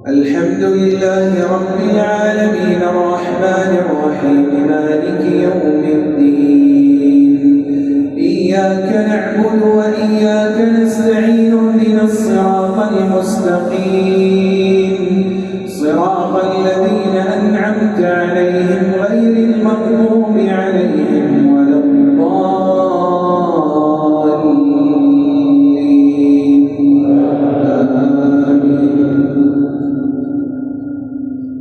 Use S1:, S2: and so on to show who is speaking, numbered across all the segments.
S1: الحمد لله رب العالمين الرحمن الرحيم مالك يوم الدين إياك نعبد وإياك نستعين اهدنا الصراط المستقيم صراط الذين أنعمت عليهم غير المغضوب عليهم ولا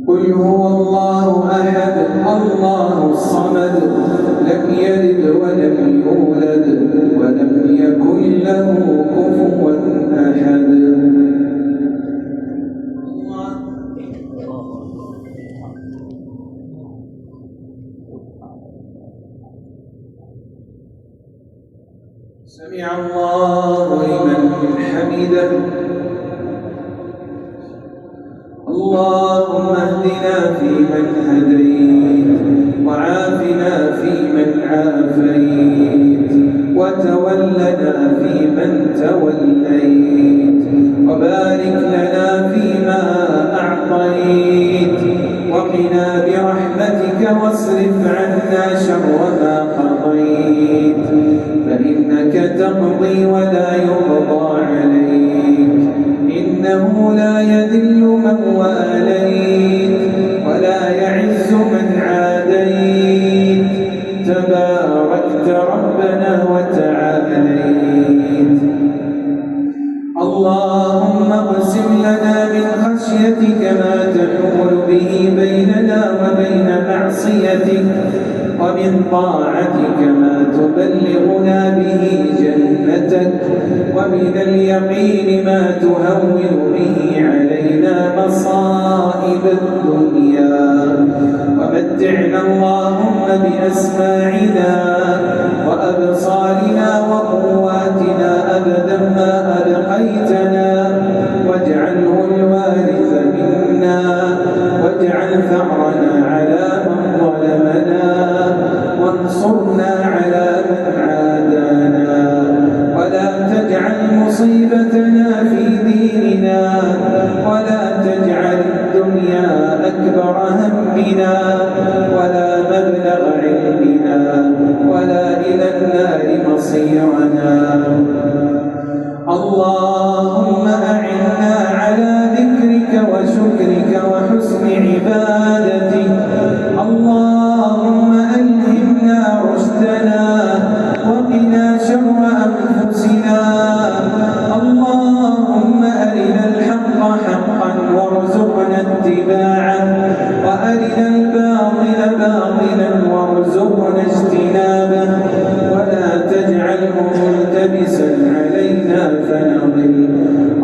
S1: قل هو الله أحد الله الصمد لم يلد ولم يولد ولم يكن له كفوا أحد. سمع الله لمن حمده. اللهم اهدنا فيمن هديت وعافنا فيمن عافيت وتولنا فيمن توليت وبارك لنا فيما أعطيت وقنا برحمتك واصرف عنا شر ما قضيت فإنك تقضي ولا يقضى عليك إنه لا يذل من واليت ولا يعز من عاديت تباركت ربنا وتعاليت. اللهم اقسم لنا من خشيتك ما تحول به بيننا وبين معصيتك ومن طاعتك ما تبلغنا به جنتك ومن اليقين ما تهون به علينا مصائب الدنيا ومتعنا اللهم بأسماعنا وأبصارنا وقواتنا أبدا ما أبقيتنا واجعله الوارث منا واجعل ثأرنا على من ظلمنا وانصرنا على من عادانا ولا تجعل مصيبتنا في ديننا ولا تجعل الدنيا أكبر همنا ولا مبلغ علمنا ولا إلى النار مصيرنا. اللهم أعنا على ذكرك وشكرك وحسن عبادتك. اللهم ألهمنا رشدنا وقنا شر أنفسنا. اللهم أرنا الحق حقا وارزقنا اتباعه وأرنا الباطل باطلا وارزقنا اجتنابه ولا تجعله ملتبسا علينا فنضل.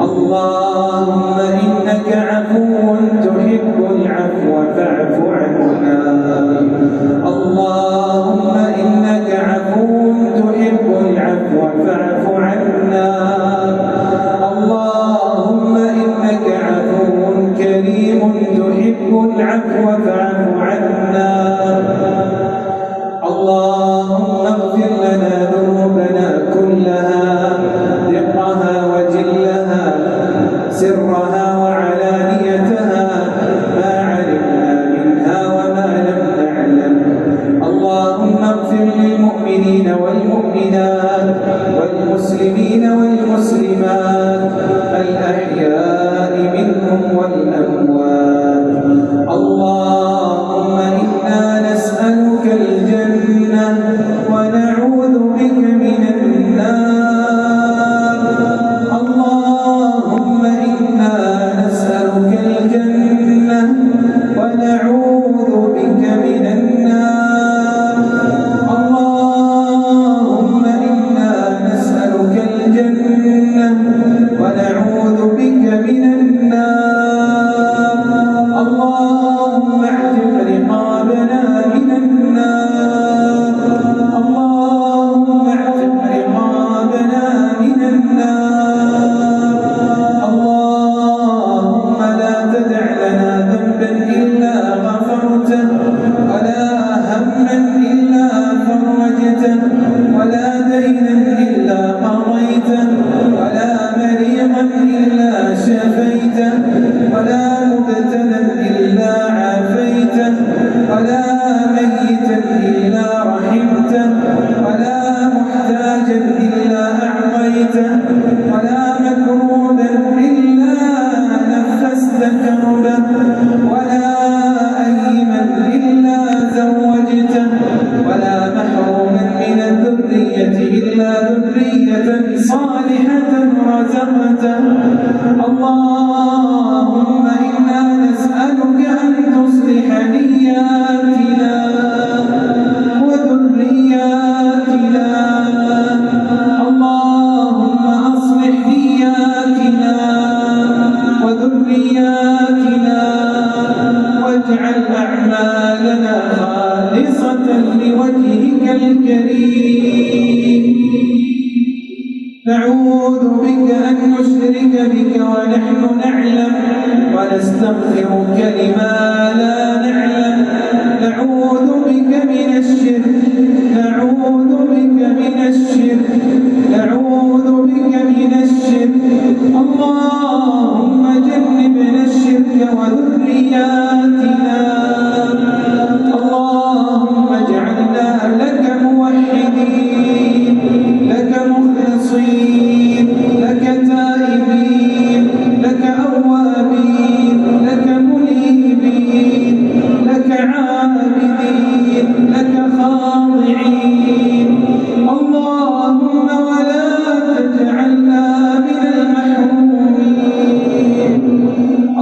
S1: اللهم إنك عفو تحب العفو فاعف عنا. اللهم إنك عفو تحب العفو فاعف عنا. اللهم إنك عفو كريم تحب العفو فاعف عنا. اللهم اغفر لنا ذنوبنا كلها دقها وجلها سرها وعلانيتها ما علمنا منها وما لم نعلم. اللهم اغفر للمؤمنين والمؤمنات والمسلمين والمسلمات الأحياء منهم والأموات. اللهم إنا نسألك الجنة ونعوذ بك من النار. اللهم إنا ولا مكروبا إلا نفست كربه، ولا أيما إلا زوجته، ولا محروما من الذرية إلا ذرية صالحة رزقته. اللهم إنا نسألك أن تصلح نياتنا وذرياتنا. اللهم أصلح نياتنا وذرياتنا واجعل أعمالنا خالصة لوجهك الكريم. نعوذ بك أن نشرك بك ونحن نعلم، ونستغفرك لما لا نعلم. نعوذ بك من الشرك، نعوذ بك من الشرك، نعوذ بك من الشرك. اللهم جنبنا الشرك وذرياتنا. اللهم اجعلنا لك موحدين، لك مخلصين، لك تائبين، لك أوابين، لك منيبين، لك عابدين، لك خاضعين. اللهم ولا تجعلنا من المحرومين.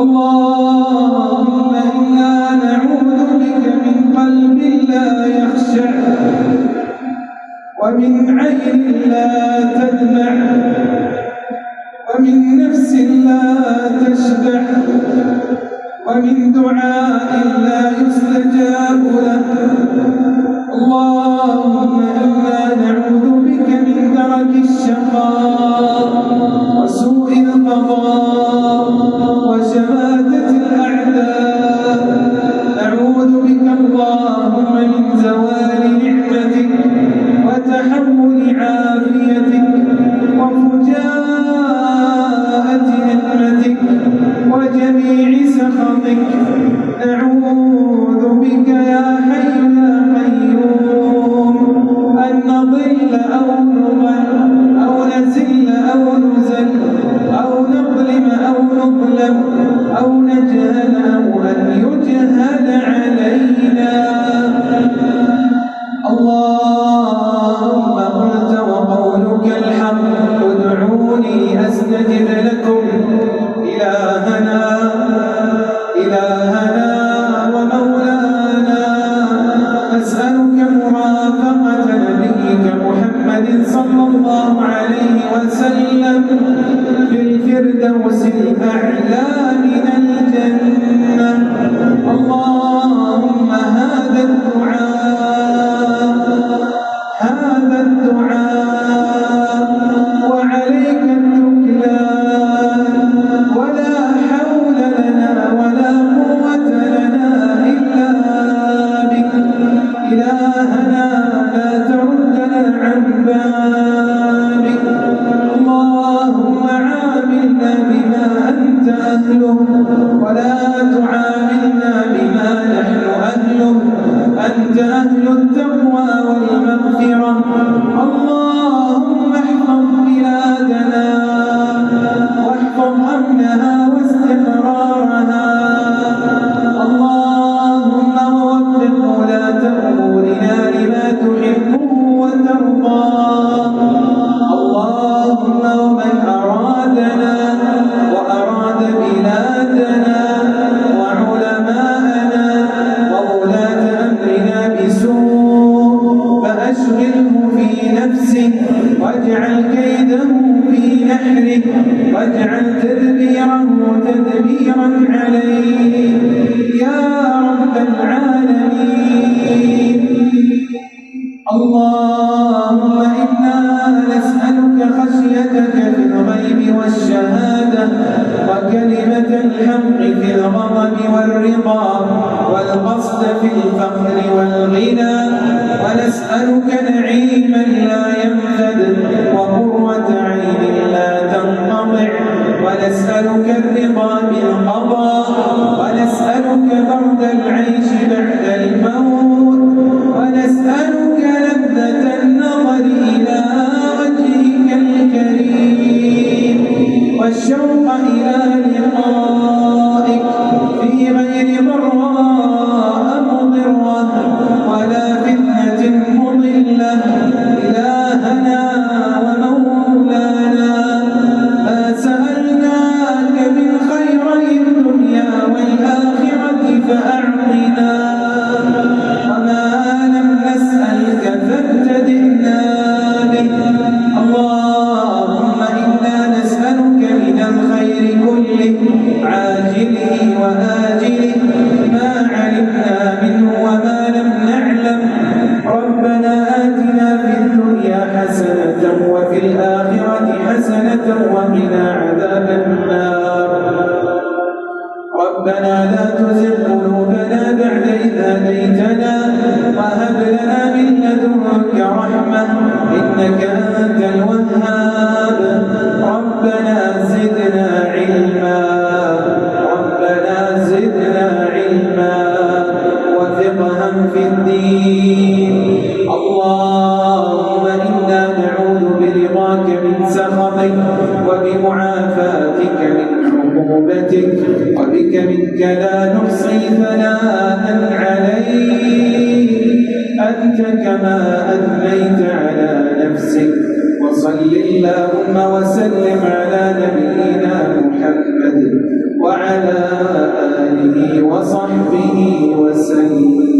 S1: اللهم إنا نعوذ بك من قلب لا يخشع، ومن عين لا تدمع، ومن نفس لا تشبع، ومن دعاء لا يستجاب له. اللهم إنا نعوذ بك من درك الشقاء وسوء القضاء وشماتة الأعداء. نعوذ بك اللهم من زوال نعمتك وتحول عافيتك وفجاءة نعمتك وجميع سخطك. نعوذ بك يا حي يا قيوم أن نضل أو نضل أو نزل أو نزل أو نظلم أو نظلم أو نجهل أو أن يجهل علينا. اللهم قلت وقولك الحق ادعوني أستجب لكم. إلهنا إلهنا ومولانا، أسألك مرافقة نبيك محمد صلى الله عليه وسلم في الفردوس الأعلى من الجنة. اللهم هذا الدعاء وعليك التكلان، ولا حول لنا ولا قوة لنا إلا بك. إلهنا لا تردنا عن بابك. اللهم عاملنا بما أنت أهله، ولا تعاملنا بما نحن أهله. أنت أهل التقوى والمغفرة. اللهم احفظ بلادنا واحفظ أمنها واستقرارها. اللهم ووفق ولاة أمورنا لما تحبه وترضاه. اللهم ومن أرادنا وأراد بلادنا وعلماءنا وولاة أمرنا بسوء فأشغله في نفسه، واجعل كيده في نحره، واجعل تدبيره تدبيرا عليه يا رب العالمين. اللهم إنا نسألك خشيتك في الغيب والشهادة، وكلمة الحق في الغضب والرضا، والقصد في الفقر والغنى. ونسألك نعيما لا ينفد، وقرة عين لا تنقطع. ونسألك الرضا بالقضاء، ونسألك برد العيش بعد الموت، ونسألك لذة النظر إلى وجهك الكريم. والشوق إلى لقائك في غير ضراء مضرة ولا فتنة مضلة. إلهنا ومولانا ما سألناك من خيري الدنيا والآخرة فأعطنا، وما لم نسألك فابتدئنا به. اللهم إنا نسألك من الخير كله عاجله وآجله ما علمنا منه وما لم نعلم. ربنا آتنا في الدنيا حسنة وفي الآخرة حسنة وقنا عذاب النار. ربنا لا تزغ قلوبنا بعد إذ هديتنا وهب لنا من لدنك رحمة إنك أنت الوهاب. ربنا زدنا علما، ربنا زدنا علما وفقها في الدين. اللهم إنا نعوذ برضاك من سخطك وبمعافاتك من عقوبتك، وبك منك لا نحصي ثناء عليك أنت كما أثنيت على نفسك. وصل اللهم وسلم على نبينا محمد وعلى آله وصحبه وسلم.